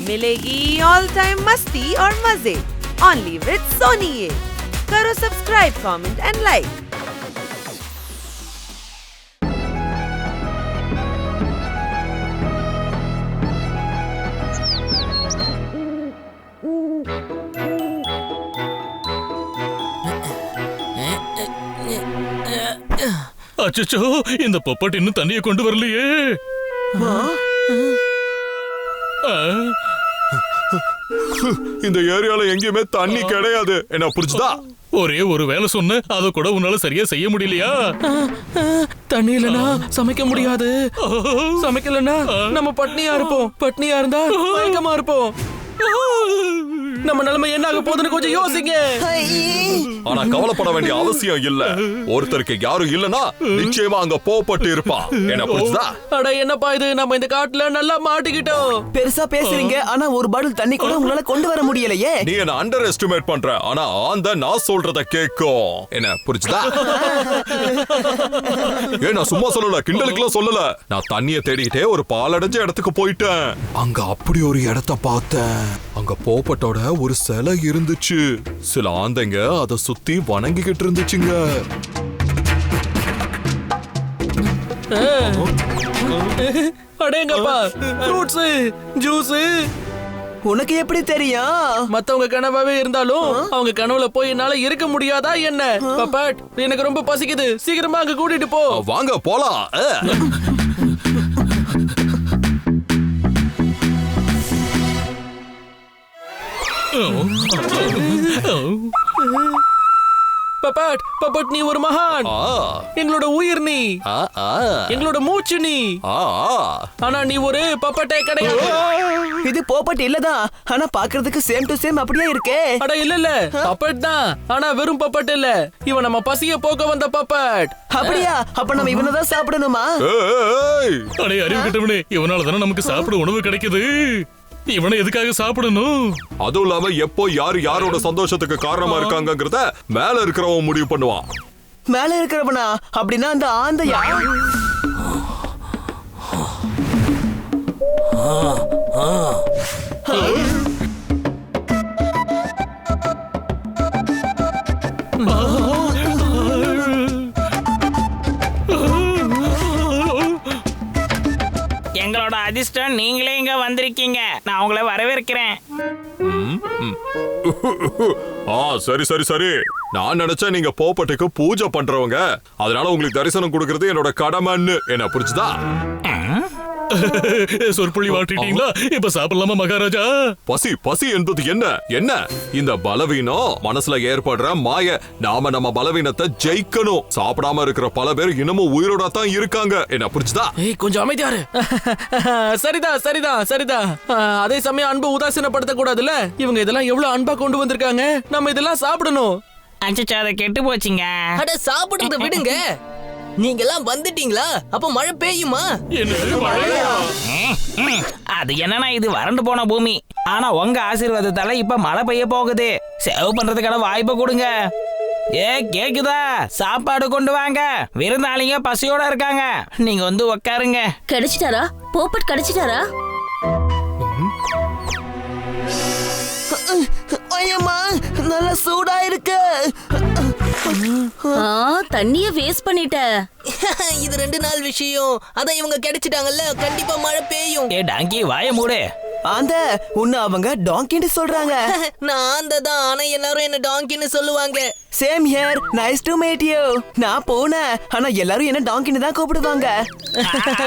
मिलेगी all time मस्ती और मजे ओनली विद सोनी। ये करो सब्सक्राइब, कमेंट एंड लाइक। அச்சச்சோ, இந்த பொப்பட் இன்னும் தண்ணியை கொண்டு வரலையே. இந்த ஏரியால எங்கேயுமே தண்ணி கிடையாது. என்ன புரிஞ்சுதா? ஒரே ஒரு வேலை சொன்ன, அத கூட உன்னால சரியா செய்ய முடியலையா? தண்ணி இல்லனா சமைக்க முடியாது. சமைக்கலனா நம்ம பட்னியா இருப்போம். பட்னியா இருந்தா மயக்கமா இருப்போம். நம்ம நிலைமை என்ன ஆக போகுதுன்னு கொஞ்சம் யோசிங்க. ஆனா கவலைப்பட வேண்டிய அவசியம் இல்ல. ஒருத்தருக்கு யாரும் இல்லனா நிச்சயமா அங்க போப்பட்டு இருப்பான். என்ன புரிஞ்சுதா? அட என்னப்பா இது, நம்ம இந்த காட்டுல நல்லா மாட்டிக்கிட்டோம். பெருசா பேசுறீங்க, ஆனா ஒரு பாட்டில் தண்ணி கூட உங்களால கொண்டு வர முடியலையே. நீ என்ன அண்டர் எஸ்டிமேட் பண்ற. ஆனா ஆந்த நான் சொல்றத கேக்கும். என்ன புரிஞ்சுதா? நான் சும்மா சொல்லல, கிண்டலுக்குலாம் சொல்லல. நான் தண்ணிய தேடிட்டே ஒரு பாலடைஞ்ச இடத்துக்கு போயிட்டேன். அங்க அப்படி ஒரு இடத்த பார்த்தேன். அங்க போப்பட்டோட ஒரு சிலை இருந்துச்சு. சில ஆந்தைங்க அத சுத்தி வணங்கிக்கிட்டு இருந்துச்சுங்க. அடேங்கப்பா, ஃப்ரூட்ஸ், ஜூஸ். உனக்கு எப்படி தெரியும்? மத்தவங்க கனவாவே இருந்தாலும் அவங்க கனவுல போய் என்னால இருக்க முடியாதா என்ன? பப்பட், எனக்கு ரொம்ப பசிக்குது, சீக்கிரமா அங்க கூட்டிட்டு போ. வாங்க போலாம். பப்பட், பப்பட், நீ ஒரு மகான். எங்களோட உயிர் நீ, எங்களோட மூச்சு நீ. ஆனா நீ ஒரு பப்பட்டே கிடையாது. இது போப்பட் இல்லதான், ஆனா பாக்குறதுக்கு சேம் டு சேம் அப்படியே இருக்கே. அட இல்ல, பப்பட் தான். ஆனா வெறும் பப்பட் இல்ல, இவன் நம்ம பசிய போக்க வந்த பப்பட். அப்படியா? அப்ப நம்ம இவனதான் சாப்பிடணுமா? அடே அறிவு கிட்டவனே, இவனால தானே நமக்கு சாப்பிட உணவு கிடைக்குது. இவனை எதுக்காக சாப்பிடணும்? அதுவும் இல்லாம எப்போ யாரு யாரோட சந்தோஷத்துக்கு காரணமா இருக்காங்கங்கறத மேல இருக்கிறவன் முடிவு பண்ணுவான். மேல இருக்கிறவனா? அப்படின்னா அந்த ஆந்தையா? எங்களோட அதிர்ஷ்டம், நீங்களே இங்க வந்திருக்கீங்க. நான் உங்களை வரவேற்கிறேன். சரி சரி சரி. நான் நினைச்சேன் நீங்க போப்பட்டுக்கு பூஜை பண்றவங்க, அதனால உங்களுக்கு தரிசனம் கொடுக்கறது என்னோட கடமைன்னு. என்ன புரிஞ்சுதா? சொற்பொழி வாட்டிட்டீங்களா? இப்ப சாப்பிடலாமா மகாராஜா? பசி பசி என்பது என்ன? என்ன இந்த பலவீனம் மனசுல ஏற்படுற மாய. நாம நம்ம பலவீனத்தை ஜெயிக்கணும். சாப்பிடாம இருக்கிற பல பேர் இன்னமும் உயிரோட தான் இருக்காங்க. என்ன புரிஞ்சுதா? கொஞ்சம் அமைதியாரு. சரிதான் சரிதான் சரிதான். அதே சமயம் அன்பு உதாசீனப்படுத்த கூடாதுல்ல. இவங்க இதெல்லாம் எவ்வளவு அன்பா கொண்டு வந்திருக்காங்க. நம்ம இதெல்லாம் சாப்பிடணும். அச்சச்சோ, அதை கெட்டு போச்சுங்க. அட சாப்பிடுறத விடுங்க. நீங்க எல்லாம் வந்துட்டீங்களா? அப்ப மழை பெய்யுமா? அது என்னன்னா, இது வறண்டு போன பூமி. ஆனா உங்க ஆசீர்வாதத்தால இப்ப மழை பெய்ய போகுது. சேவ் பண்றதுக்கான வாய்ப்பை கொடுங்க. கேக்குதா? சாப்பாடு கொண்டு வாங்க. விருந்தாளிங்க பசியோட இருக்காங்க. நீங்க வந்து உட்காருங்க. கிடைச்சிட்டாரா? போப்பட் கிடைச்சிட்டாரா? ஐயம்மா, நல்லா சூடா இருக்கு. தண்ணிய வேஸ்ட் பண்ணிட்ட. இது 2 நாள் விஷயம். அதான் இவங்க கிடைச்சிட்டாங்கல்ல, கண்டிப்பா மழை பெய்யும். டாங்கி, வாய மூடு. அந்த உன்ன அவங்க டாங்கின்னு சொல்றாங்க. நான் ஆந்ததான், ஆனா எல்லாரும் என்ன டாங்கின்னு சொல்லுவாங்க. Same here, nice to meet you. நான் போனேன், ஆனா எல்லாரும் என்ன டாங்கின்னு தான் கூப்பிடுவாங்க.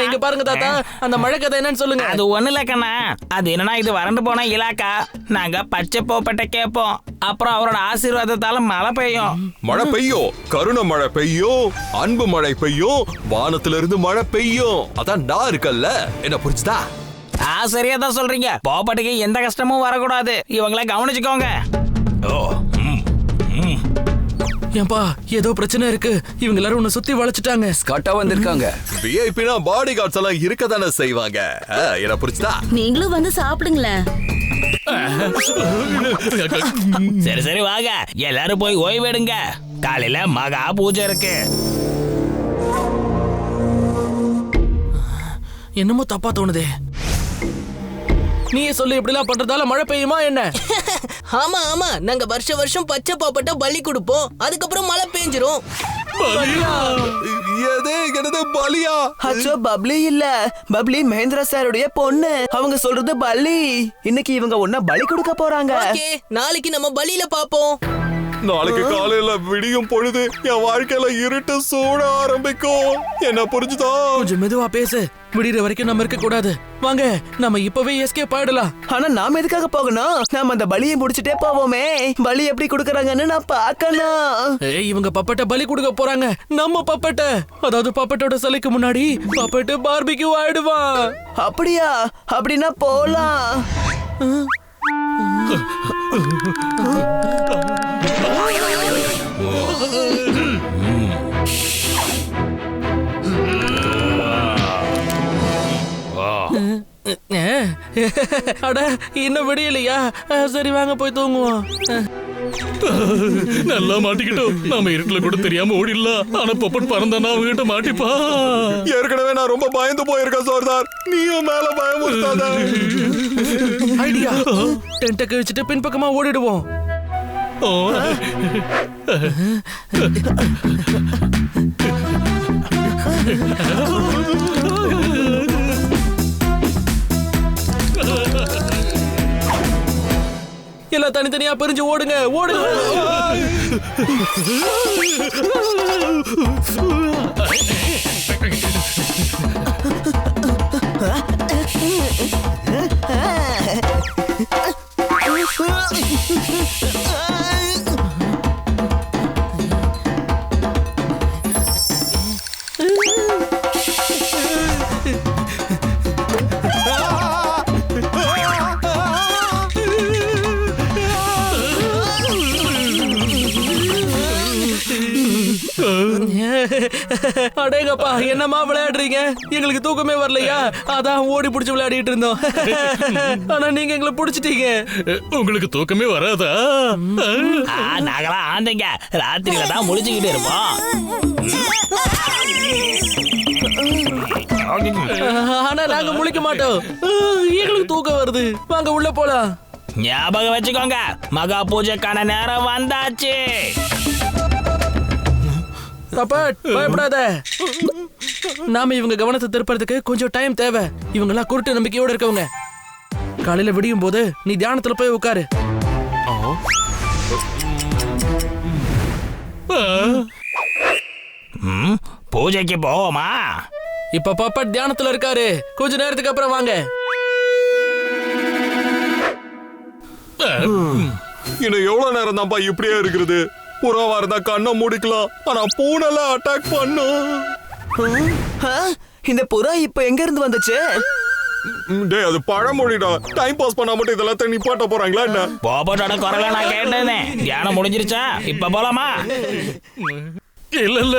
இங்க பாருங்க தாத்தா, அந்த மழை கதை என்னன்னு சொல்லுங்க. அது ஒண்ணு இல்ல கண்ணா. அது என்னன்னா, இது வறண்டு போன இலாக்கா. நாங்க பச்சை போப்பட்ட கேட்போம். அப்புறம் அவரோட ஆசீர்வாதத்தால மழை பெய்யும். மழை பெய்யும், கருணை மழை பெய்யும், அன்பு மழை பெய்யும், வானத்துல இருந்து மழை பெய்யும். அதான் நான் இருக்கல்ல. என்ன புரிஞ்சுதா? சரியா தான் சொல்றீங்க. போப்பட்டுக்கு எந்த கஷ்டமும் வரக்கூடாது. இவங்களை கவனிச்சுக்கோங்க. ஏன்பா, ஏதோ பிரச்சனை இருக்கு. இவங்க எல்லாரும் உன்னை சுத்தி வளைச்சிட்டாங்க. ஸ்காட்டா வந்திருக்காங்க. விஐபினா பாடி கார்ட்ஸ் எல்லாம் இருக்கதானே செய்வாங்க. என்ன புரிஞ்சுதா? நீங்களும் வந்து சாப்பிடுங்களேன். சரி சரி வாங்க, எல்லாரும் போய் ஓய்வெடுங்க. காலையில மகா பூஜை இருக்கு. என்னமோ தப்பா தோணுதே. நீயே சொல்லு, இப்படி எல்லாம் பண்றதால மழை பெய்யுமா என்ன? ஆமா ஆமா, நாங்க வருஷம் பச்சை பாப்பட்ட பலி கொடுப்போம், அதுக்கப்புறம் மழை பெஞ்சிரும். என்னது பலியா? அச்சோ, பப்ளி இல்ல, பப்ளி மகேந்திரா சாருடைய பொண்ணு. அவங்க சொல்றது பலி. இன்னைக்கு இவங்க ஒன்ன பலி கொடுக்க போறாங்க. ஓகே, நாளைக்கு நம்ம பலியில பாப்போம். நாளைக்கு காலையில விடியும் பொழுது என் வாழ்க்கையில இருட்டு சூட ஆரம்பிக்கும். என்ன புரிஞ்சுதா? கொஞ்சம் மெதுவா பேசு. விடிற வரைக்கும் நம்ம இருக்க கூடாது. வாங்க, நம்ம இப்பவே எஸ்கேப் ஆயிடலாம். ஆனா நாம எதுக்காக போகணும்? நாம அந்த பலியை முடிச்சிட்டே போவோமே. பலி எப்படி கொடுக்கறாங்கன்னு நான் பார்க்கணும். ஏய், இவங்க பப்பட்ட பலி கொடுக்க போறாங்க. நம்ம பப்பட்ட, அதாவது பப்பட்டோட சிலைக்கு முன்னாடி பப்பட்டு பார்பிக்யூ ஆயிடுவான். அப்படியா? அப்படின்னா போலாம். அட, இன்னும் விடியலையா? சரி, வாங்க போய் தூங்குவோம். நல்லா மாட்டிக்கிட்டோம். நாம இருட்டுல கூட தெரியாம ஓடிடலாம். ஆனா பப்பட் பறந்தானா அவங்கிட்ட மாட்டிப்பா. ஏற்கனவே நான் ரொம்ப பயந்து போயிருக்கேன் சோர்தார். நீயும் மேல பயமுறுத்தாத. ஐடியா, டென்ட்டை கழிச்சிட்டு பின்பக்கமா ஓடிடுவோம். எல்லாம் தனித்தனியா பிரிஞ்சு ஓடுங்க, ஓடுங்க. அடேங்கப்பா, என்னமா விளையாடுறீங்க? எங்களுக்கு தூக்கமே வரலையா? அதான் ஓடி புடிச்சு விளையாடிட்டு இருந்தோம். ஆனா நீங்க எங்களை புடிச்சிட்டீங்க. உங்களுக்கு தூக்கமே வராதா? நாங்களாம் ஆந்தைங்க, ராத்திரியில தான் முடிச்சுக்கிட்டு இருப்போம். ஆனா நாங்க முழிக்க மாட்டோம். எங்களுக்கு தூக்கம் வருது. வாங்க உள்ள போலாம். ஞாபகம் வச்சுக்கோங்க, மகா பூஜைக்கான நேரம் வந்தாச்சு. பப்பட், பயப்படாத. நாம இவங்க கவனத்தை திருப்பறதுக்கு கொஞ்சம் டைம் தேவை. இவங்க எல்லாம் குருட்டு நம்பிக்கையோட இருக்கவங்க. காலையில விடியும் போது நீ தியானத்துல போய் உட்காரு. பூஜைக்கு போவோமா? இப்ப பப்பட் தியானத்துல இருக்காரு. கொஞ்ச நேரத்துக்கு அப்புறம் வாங்க. இன்னும் எவ்வளவு நேரம் தான்ப்பா இப்படியே இருக்கிறது? புறாவா இருந்தா கண்ணை மூடிக்கலாம், ஆனா பூனெல்லாம் அட்டாக் பண்ணும். இந்த புறா இப்ப எங்க இருந்து வந்துச்சு? டேய், அது பழமொழிடா. டைம் பாஸ் பண்ணா மட்டும் இதெல்லாம் நிப்பாட்ட போறாங்களா என்ன? போப்பட்டோட குரலை நான் கேட்டேனே. தியானம் முடிஞ்சிருச்சா? இப்ப போலாமா? இல்ல,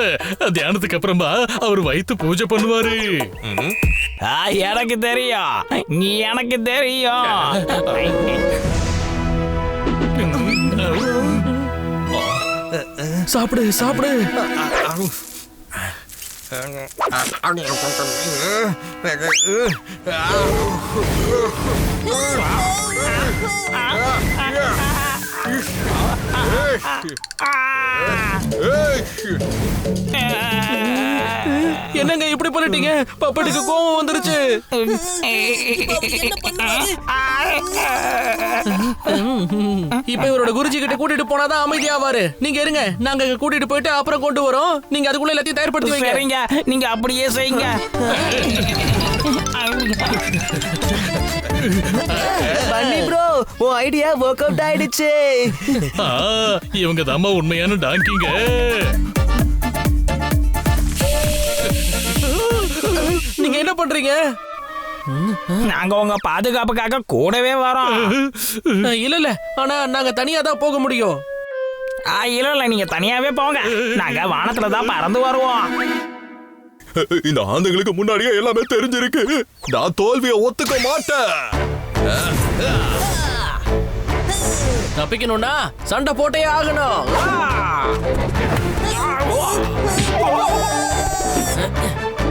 தியானத்துக்கு அப்புறமா அவர் வைத்து பூஜை பண்ணுவாரு. எனக்கு தெரியும், நீ எனக்கு தெரியும். சாப்பிடு, சாப்பிடு. என்னங்க இப்படி பண்ணிட்டீங்க? பப்பட்டுக்கு கோவம் வந்துருச்சு. இப்ப இவரோட குருஜி கிட்ட கூட்டிட்டு போனாதான் அமைதியாவாரு. நீங்க இருங்க, நாங்க கூட்டிட்டு போயிட்டு அப்புறம் கொண்டு வரோம். நீங்க அதுக்குள்ள எல்லாத்தையும் தயார்படுத்தி வைங்க. சரிங்க, நீங்க அப்படியே செய்யுங்க. பன்னி ப்ரோ, உன் ஐடியா வொர்க் அவுட் ஆயிடுச்சு. இவங்க தாமா உண்மையான டாங்கிங்க. நீங்க என்ன பண்றீங்க? நாங்க உங்க பாதுகாப்புக்காக கூடவே வரோம். இல்ல, ஆனா நாங்க தனியா தான் போக முடியும். இல்ல, நீங்க தனியாவே போங்க. நாங்க வானத்துல தான் பறந்து வருவோம். இந்த ஆந்துங்களுக்கு முன்னாடியே எல்லாமே தெரிஞ்சிருக்கு. நான் தோல்வியை ஒத்துக்க மாட்டேன். தப்பிக்கணும்னா சண்டை போட்டே ஆகணும்.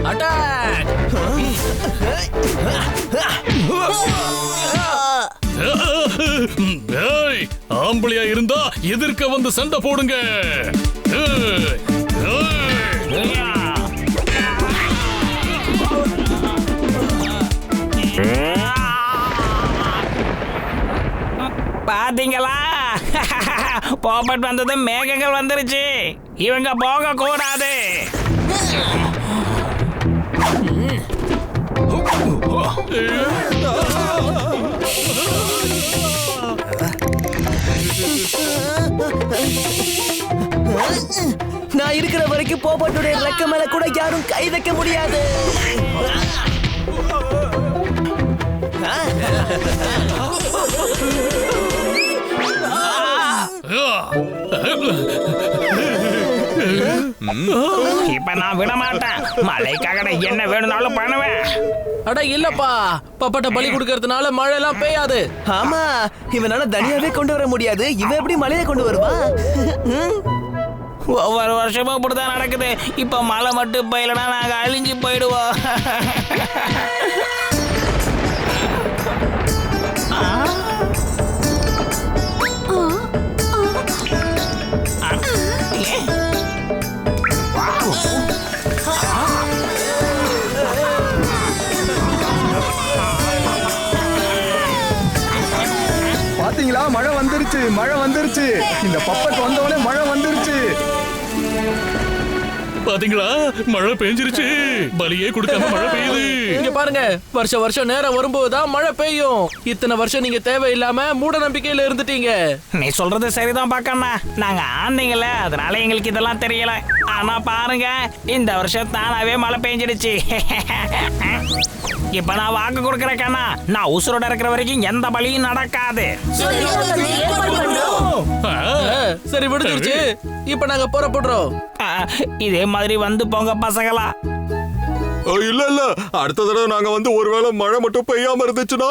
அட்டாக்! ஏய், ஆம்பளையா இருந்தா எதிர்க்க வந்து சண்டை போடுங்க. ஏய், ஏய். பாத்தீங்களா? பாப்பட் வந்தது, மேகங்கள் வந்துருச்சு. இவங்க போக கூடாது. நான் இருக்கிற வரைக்கும் போப்பட்டுடைய ரெக்க மேல கூட யாரும் கை வைக்க முடியாது. இப்ப நான் விட மாட்டேன். மழைக்காக நான் என்ன வேணும்னாலும் பண்ணுவேன். அட இல்லப்பா, பப்பட்ட பலி கொடுக்கறதுனால மழை எல்லாம் பெய்யாது. ஆமா, இவனால தனியாவே கொண்டு வர முடியாது. இவன் எப்படி மலையை கொண்டு வருவா? ஒவ்வொரு வருஷமும் இப்படிதான் நடக்குது. இப்ப மழை மட்டும் பெய்யலனா நாங்க அழிஞ்சு போயிடுவோம். பாத்தீங்களா, மழை வந்துருச்சு, மழை வந்துருச்சு. இந்த பப்பட் வந்தோடனே மழை வந்துருச்சு. பாத்தீங்களா, மழை பெஞ்சிருச்சு. பலியே கொடுக்காம மழை பெய்யுது. இங்க பாருங்க, வருஷம் நேரம் வரும்போதுதான் மழை பெய்யும். இத்தனை வருஷம் நீங்க தேவையில்லாம மூட நம்பிக்கையில இருந்துட்டீங்க. நீ சொல்றது சரிதான் பாக்கண்ணா. நாங்க ஆண்டீங்கல்ல, அதனால எங்களுக்கு இதெல்லாம் தெரியல. ஆனா பாருங்க, இந்த வருஷம் தானாவே மழை பெஞ்சிடுச்சு. இப்ப நான் வாக்கு கொடுக்கறேன் கண்ணா, நான் உசுரோட இருக்கிற வரைக்கும் எந்த பலியும் நடக்காது. சரி, விடுஞ்சிருச்சு. இப்ப நாங்க புறப்படுறோம். இதே மாதிரி வந்து போங்க பசங்களா. இல்ல இல்ல, அடுத்த தடவை நாங்க வந்து ஒருவேளை மழை மட்டும் பெய்யாம இருந்துச்சுன்னா